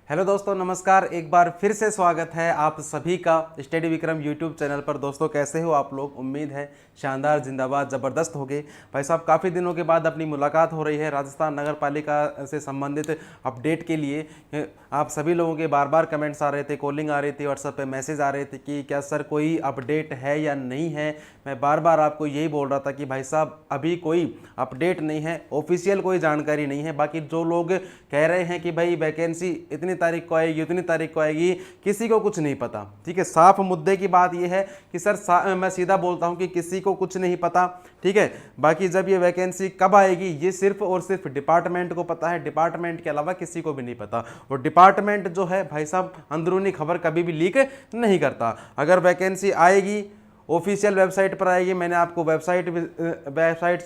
Hello दोस्तों, नमस्कार। एक बार फिर से स्वागत है आप सभी का स्टडी विक्रम यूट्यूब चैनल पर। दोस्तों, कैसे हो आप लोग? उम्मीद है शानदार, जिंदाबाद, ज़बरदस्त हो गए। भाई साहब, काफ़ी दिनों के बाद अपनी मुलाकात हो रही है राजस्थान नगर पालिका से संबंधित अपडेट के लिए। आप सभी लोगों के बार बार कमेंट्स आ रहे थे, कॉलिंग आ रही थी, व्हाट्सएप पे मैसेज आ रहे थे कि क्या सर कोई अपडेट है या नहीं है। मैं बार बार आपको यही बोल रहा था कि भाई साहब अभी कोई अपडेट नहीं है, ऑफिशियल कोई जानकारी नहीं है। बाकी जो लोग कह रहे हैं कि भाई वैकेंसी इतनी तारीख को आएगी, उतनी तारीख को आएगी, किसी को कुछ नहीं पता। ठीक है, साफ मुद्दे की बात यह है कि सर मैं सीधा बोलता हूं कि किसी को कुछ नहीं पता। ठीक है, बाकी जब ये वैकेंसी कब आएगी ये सिर्फ और सिर्फ डिपार्टमेंट को पता है। डिपार्टमेंट के अलावा किसी को भी नहीं पता। और डिपार्टमेंट जो है भाई साहब अंदरूनी खबर कभी भी लीक नहीं करता। अगर वैकेंसी आएगी ऑफिशियल वेबसाइट पर आएगी। मैंने आपको वेबसाइट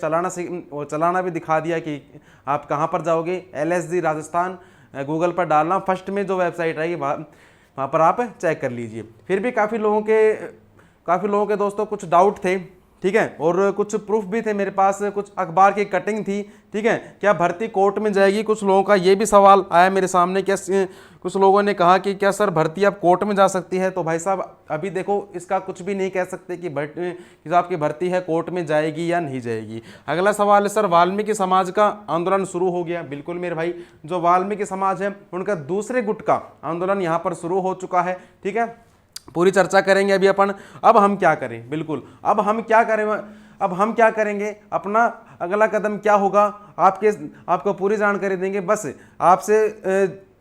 चलाना भी दिखा दिया कि आप कहां पर जाओगे। LSG राजस्थान गूगल पर डालना, फर्स्ट में जो वेबसाइट रहेगी वहाँ पर आप चेक कर लीजिए। फिर भी काफ़ी लोगों के दोस्तों कुछ डाउट थे। ठीक है, और कुछ प्रूफ भी थे मेरे पास, कुछ अखबार की कटिंग थी। ठीक है, क्या भर्ती कोर्ट में जाएगी? कुछ लोगों का ये भी सवाल आया मेरे सामने। क्या कुछ लोगों ने कहा कि क्या सर भर्ती अब कोर्ट में जा सकती है? तो भाई साहब अभी देखो, इसका कुछ भी नहीं कह सकते कि आपकी भर्ती है कोर्ट में जाएगी या नहीं जाएगी। अगला सवाल है सर, वाल्मीकि समाज का आंदोलन शुरू हो गया। बिल्कुल मेरे भाई, जो वाल्मीकि समाज है उनका दूसरे गुट का आंदोलन यहाँ पर शुरू हो चुका है। ठीक है, पूरी चर्चा करेंगे अभी अपन। अब हम क्या करें? बिल्कुल, अब हम क्या करेंगे, अपना अगला कदम क्या होगा, आपको पूरी जानकारी देंगे। बस आपसे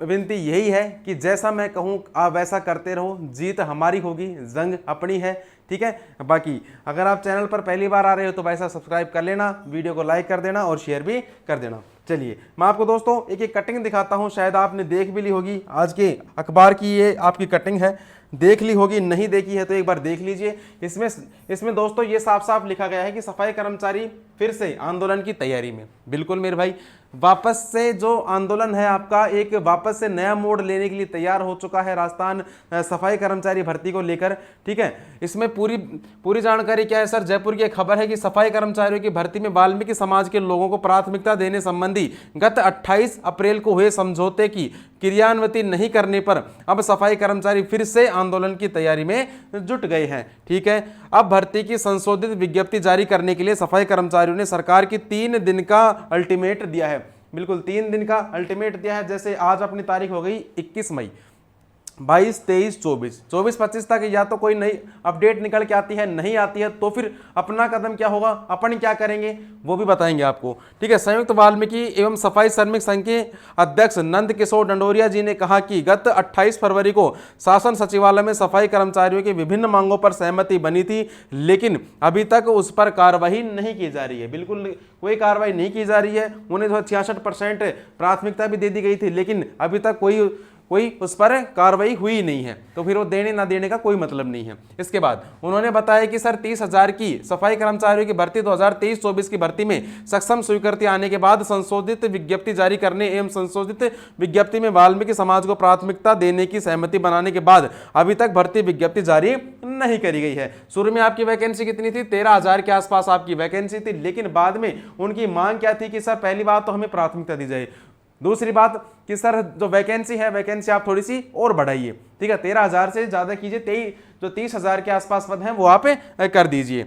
विनती यही है कि जैसा मैं कहूँ आप वैसा करते रहो। जीत हमारी होगी, जंग अपनी है। ठीक है, बाकी अगर आप चैनल पर पहली बार आ रहे हो तो वैसा सब्सक्राइब कर लेना, वीडियो को लाइक कर देना और शेयर भी कर देना। चलिए मैं आपको दोस्तों एक एक कटिंग दिखाता हूं। शायद आपने देख भी ली होगी, आज के अखबार की ये आपकी कटिंग है, देख ली होगी। नहीं देखी है तो एक बार देख लीजिए। इसमें दोस्तों ये साफ साफ लिखा गया है कि सफाई कर्मचारी फिर से आंदोलन की तैयारी में। बिल्कुल मेरे भाई, वापस से जो आंदोलन है आपका एक वापस से नया मोड़ लेने के लिए तैयार हो चुका है राजस्थान सफाई कर्मचारी भर्ती को लेकर। ठीक है, इसमें पूरी जानकारी क्या है सर? जयपुर की एक खबर है कि सफाई कर्मचारियों की भर्ती में वाल्मीकि समाज के लोगों को प्राथमिकता देने संबंधी गत 28 अप्रैल को हुए समझौते की क्रियान्विति नहीं करने पर अब सफाई कर्मचारी फिर से आंदोलन की तैयारी में जुट गए हैं। ठीक है, अब भर्ती की संशोधित विज्ञप्ति जारी करने के लिए सफाई कर्मचारियों ने सरकार की 3 दिन का अल्टीमेट दिया है। बिल्कुल 3 दिन का अल्टीमेट दिया है। जैसे आज अपनी तारीख हो गई 21 मई, 22, 23, 24, 25 तक या तो कोई नई अपडेट निकल के आती है, नहीं आती है तो फिर अपना कदम क्या होगा, अपन क्या करेंगे वो भी बताएंगे आपको। ठीक है, संयुक्त वाल्मीकि एवं सफाई श्रमिक संघ के अध्यक्ष नंद किशोर डंडोरिया जी ने कहा कि गत 28 फरवरी को शासन सचिवालय में सफाई कर्मचारियों की विभिन्न मांगों पर सहमति बनी थी, लेकिन अभी तक उस पर कार्रवाई नहीं की जा रही है। बिल्कुल कोई कार्रवाई नहीं की जा रही है। उन्हें 66% प्राथमिकता भी दे दी गई थी, लेकिन अभी तक कोई उस पर कार्रवाई हुई नहीं है। तो फिर वो देने ना देने का कोई मतलब नहीं है। इसके बाद उन्होंने बताया कि सर 30,000 की सफाई कर्मचारियों की भर्ती 2023-24 की भर्ती में सक्षम स्वीकृति आने के बाद संशोधित विज्ञप्ति जारी करने एवं संशोधित विज्ञप्ति में वाल्मीकि समाज को प्राथमिकता देने की सहमति बनाने के बाद अभी तक भर्ती विज्ञप्ति जारी नहीं करी गई है। शुरू में आपकी वैकेंसी कितनी थी? 13,000 के आसपास आपकी वैकेंसी थी, लेकिन बाद में उनकी मांग क्या थी कि सर पहली बात तो हमें प्राथमिकता दी जाए, दूसरी बात कि सर जो वैकेंसी है वैकेंसी आप थोड़ी सी और बढ़ाइए। ठीक है, 13,000 से ज्यादा कीजिए, जो 30,000 के आसपास पद हैं वो आप कर दीजिए।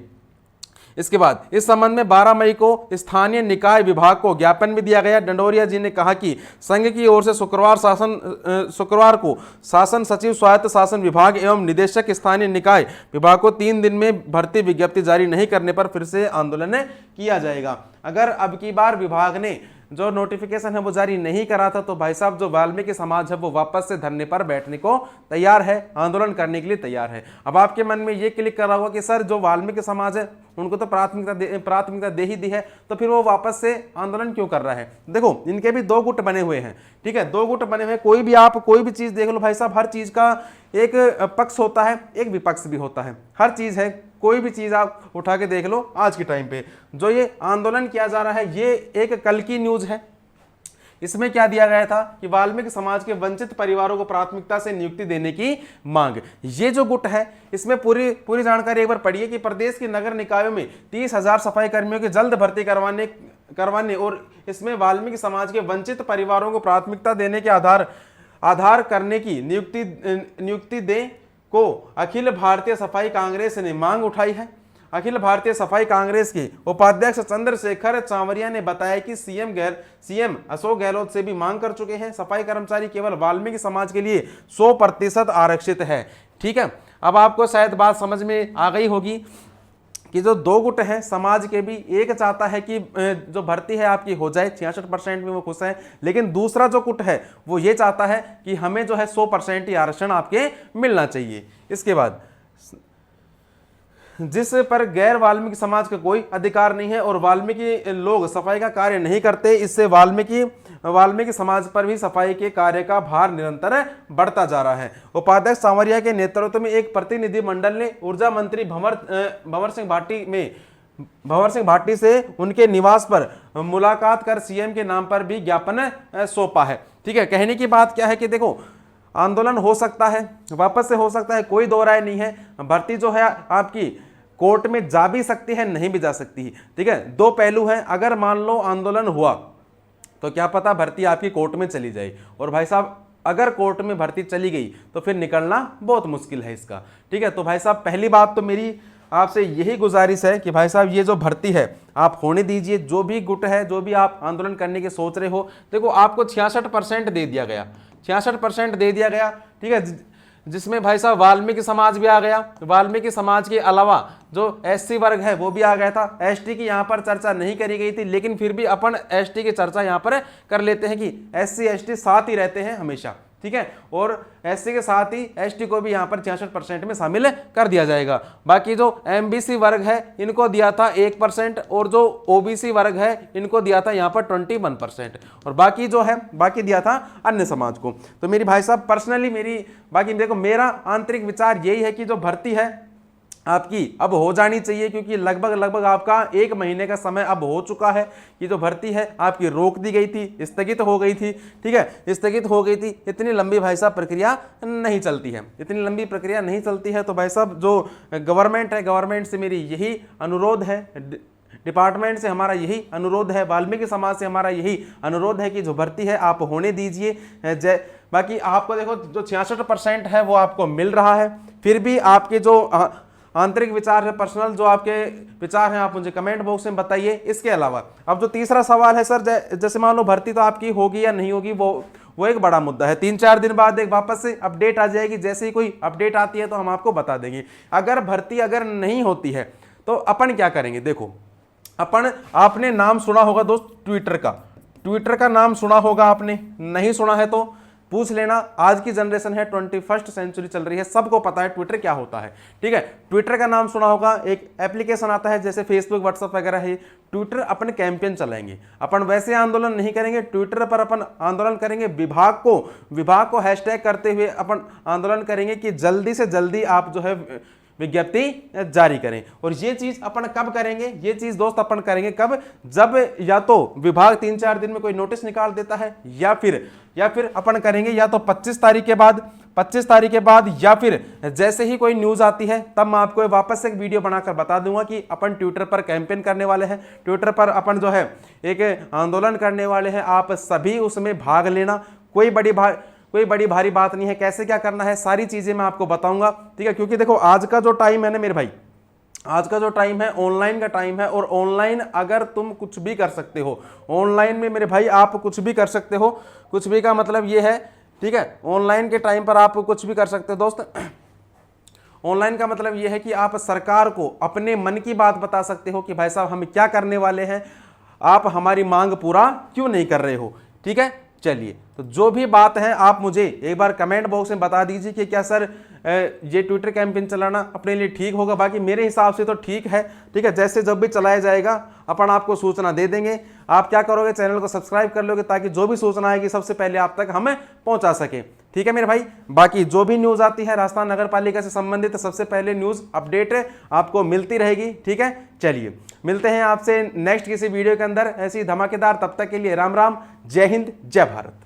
इसके बाद इस संबंध में 12 मई को स्थानीय निकाय विभाग को ज्ञापन भी दिया गया। डंडोरिया जी ने कहा कि संघ की ओर से शुक्रवार को शासन सचिव, स्वायत्त शासन विभाग एवं निदेशक स्थानीय निकाय विभाग को 3 दिन में भर्ती विज्ञप्ति जारी नहीं करने पर फिर से आंदोलन किया जाएगा। अगर अब की बार विभाग ने जो नोटिफिकेशन है वो जारी नहीं करा था तो भाई साहब जो वाल्मीकि समाज है वो वापस से धरने पर बैठने को तैयार है, आंदोलन करने के लिए तैयार है। अब आपके मन में ये क्लिक कर रहा होगा कि सर जो वाल्मीकि समाज है उनको तो प्राथमिकता दे ही दी है, तो फिर वो वापस से आंदोलन क्यों कर रहा है? देखो इनके भी 2 गुट बने हुए हैं। ठीक है, 2 गुट बने हुए, कोई भी चीज देख लो भाई साहब, हर चीज का एक पक्ष होता है, एक विपक्ष भी होता है। हर चीज है, कोई भी चीज आप उठा के देख लो। आज के टाइम पे जो ये आंदोलन किया जा रहा है ये एक कल की न्यूज है। इसमें क्या दिया गया था कि वाल्मीकि समाज के वंचित परिवारों को प्राथमिकता से नियुक्ति देने की मांग। ये जो गुट है इसमें पूरी जानकारी एक बार पढ़िए कि प्रदेश के नगर निकायों में 30,000 सफाई कर्मियों की जल्द भर्ती करवाने और इसमें वाल्मीकि समाज के वंचित परिवारों को प्राथमिकता देने के आधार करने की नियुक्ति दें को अखिल भारतीय सफाई कांग्रेस ने मांग उठाई है। अखिल भारतीय सफाई कांग्रेस के उपाध्यक्ष चंद्रशेखर चावरिया ने बताया कि सीएम अशोक गहलोत से भी मांग कर चुके हैं। सफाई कर्मचारी केवल वाल्मीकि समाज के लिए 100% आरक्षित है। ठीक है, अब आपको शायद बात समझ में आ गई होगी कि जो दो गुट हैं समाज के भी, एक चाहता है कि जो भर्ती है आपकी हो जाए, 66% में वो खुश है, लेकिन दूसरा जो गुट है वो ये चाहता है कि हमें जो है 100% ही आरक्षण आपके मिलना चाहिए। इसके बाद जिस पर गैर वाल्मीकि समाज का कोई अधिकार नहीं है और वाल्मीकि लोग सफाई का कार्य नहीं करते, इससे वाल्मीकि समाज पर भी सफाई के कार्य का भार निरंतर बढ़ता जा रहा है। उपाध्यक्ष सांवरिया के नेतृत्व में एक प्रतिनिधि मंडल ने ऊर्जा मंत्री भंवर सिंह भाटी से उनके निवास पर मुलाकात कर सीएम के नाम पर भी ज्ञापन सौंपा है। ठीक है, कहने की बात क्या है कि देखो, आंदोलन हो सकता है, वापस से हो सकता है, कोई दो राय नहीं है। भर्ती जो है आपकी कोर्ट में जा भी सकती है, नहीं भी जा सकती है। ठीक है, दो पहलू हैं। अगर मान लो आंदोलन हुआ तो क्या पता भर्ती आपकी कोर्ट में चली जाए, और भाई साहब अगर कोर्ट में भर्ती चली गई तो फिर निकलना बहुत मुश्किल है इसका। ठीक है, तो भाई साहब पहली बात तो मेरी आपसे यही गुजारिश है कि भाई साहब ये जो भर्ती है आप होने दीजिए। जो भी गुट है, जो भी आप आंदोलन करने के सोच रहे हो, देखो आपको 66% दे दिया गया, 66% दे दिया गया। ठीक है, जिसमें भाई साहब वाल्मीकि समाज भी आ गया, वाल्मीकि समाज के अलावा जो एससी वर्ग है वो भी आ गया था। एसटी की यहाँ पर चर्चा नहीं करी गई थी, लेकिन फिर भी अपन एसटी की चर्चा यहाँ पर कर लेते हैं कि एससी एसटी साथ ही रहते हैं हमेशा। ठीक है, और एससी के साथ ही एसटी को भी यहाँ पर 66% में शामिल कर दिया जाएगा। बाकी जो एमबीसी वर्ग है इनको दिया था 1%, और जो ओबीसी वर्ग है इनको दिया था यहाँ पर 21%, और बाकी जो है बाकी दिया था अन्य समाज को। तो मेरी भाई साहब पर्सनली बाकी देखो मेरा आंतरिक विचार यही है कि जो भर्ती है आपकी अब हो जानी चाहिए, क्योंकि लगभग आपका 1 महीने का समय अब हो चुका है कि जो भर्ती है आपकी रोक दी गई थी, स्थगित हो गई थी। ठीक है, स्थगित हो गई थी। इतनी लंबी भाई साहब प्रक्रिया नहीं चलती है, इतनी लंबी प्रक्रिया नहीं चलती है। तो भाई साहब जो गवर्नमेंट है, गवर्नमेंट से मेरी यही अनुरोध है, डिपार्टमेंट से हमारा यही अनुरोध है, वाल्मीकि समाज से हमारा यही अनुरोध है कि जो भर्ती है आप होने दीजिए। बाकी आपको देखो जो 66% है वो आपको मिल रहा है, फिर भी आपके जो आंतरिक विचार है, पर्सनल जो आपके विचार हैं, आप मुझे कमेंट बॉक्स में बताइए। इसके अलावा अब जो तीसरा सवाल है सर, जैसे मान लो भर्ती तो आपकी होगी या नहीं होगी, वो एक बड़ा मुद्दा है। 3-4 दिन बाद एक वापस से अपडेट आ जाएगी, जैसे ही कोई अपडेट आती है तो हम आपको बता देंगे। अगर भर्ती अगर नहीं होती है तो अपन क्या करेंगे, देखो आपने नाम सुना होगा दोस्त ट्विटर का नाम सुना होगा आपने, नहीं सुना है तो पूछ लेना। आज की जनरेशन है, 21st सेंचुरी चल रही है, सबको पता है ट्विटर क्या होता है। ठीक है, ट्विटर का नाम सुना होगा, एक एप्लीकेशन आता है जैसे फेसबुक व्हाट्सएप वगैरह है। ट्विटर अपन कैंपेन चलाएंगे, अपन वैसे आंदोलन नहीं करेंगे, ट्विटर पर अपन आंदोलन करेंगे। विभाग को हैशटैग करते हुए अपन आंदोलन करेंगे कि जल्दी से जल्दी आप जो है विज्ञप्ति जारी करें। और ये चीज अपन कब करेंगे, ये चीज दोस्त अपन करेंगे कब, जब या तो विभाग 3-4 दिन में कोई नोटिस निकाल देता है, या फिर अपन करेंगे या तो 25 तारीख के बाद, या फिर जैसे ही कोई न्यूज आती है तब मैं आपको वापस से एक वीडियो बनाकर बता दूंगा कि अपन ट्विटर पर कैंपेन करने वाले हैं, ट्विटर पर अपन जो है एक आंदोलन करने वाले हैं। आप सभी उसमें भाग लेना, कोई बड़ी भारी बात नहीं है। कैसे क्या करना है सारी चीजें मैं आपको बताऊंगा। ठीक है, क्योंकि देखो आज का जो टाइम है ना मेरे भाई, आज का जो टाइम है ऑनलाइन का टाइम है, और ऑनलाइन अगर तुम कुछ भी कर सकते हो, ऑनलाइन में मेरे भाई आप कुछ भी कर सकते हो। कुछ भी का मतलब ये है, ठीक है, ऑनलाइन के टाइम पर आप कुछ भी कर सकते हो दोस्त। ऑनलाइन का मतलब ये है कि आप सरकार को अपने मन की बात बता सकते हो कि भाई साहब हम क्या करने वाले हैं, आप हमारी मांग पूरा क्यों नहीं कर रहे हो। ठीक है, चलिए, तो जो भी बात है आप मुझे एक बार कमेंट बॉक्स में बता दीजिए कि क्या सर ये ट्विटर कैंपेन चलाना अपने लिए ठीक होगा। बाकी मेरे हिसाब से तो ठीक है। ठीक है, जैसे जब भी चलाया जाएगा अपन आपको सूचना दे देंगे। आप क्या करोगे, चैनल को सब्सक्राइब कर लोगे ताकि जो भी सूचना आएगी सबसे पहले आप तक हमें पहुंचा सके। ठीक है मेरे भाई, बाकी जो भी न्यूज आती है राजस्थान नगर पालिका से संबंधित सबसे पहले न्यूज अपडेट आपको मिलती रहेगी। ठीक है, चलिए मिलते हैं आपसे नेक्स्ट किसी वीडियो के अंदर ऐसी धमाकेदार। तब तक के लिए राम राम, जय हिंद, जय भारत।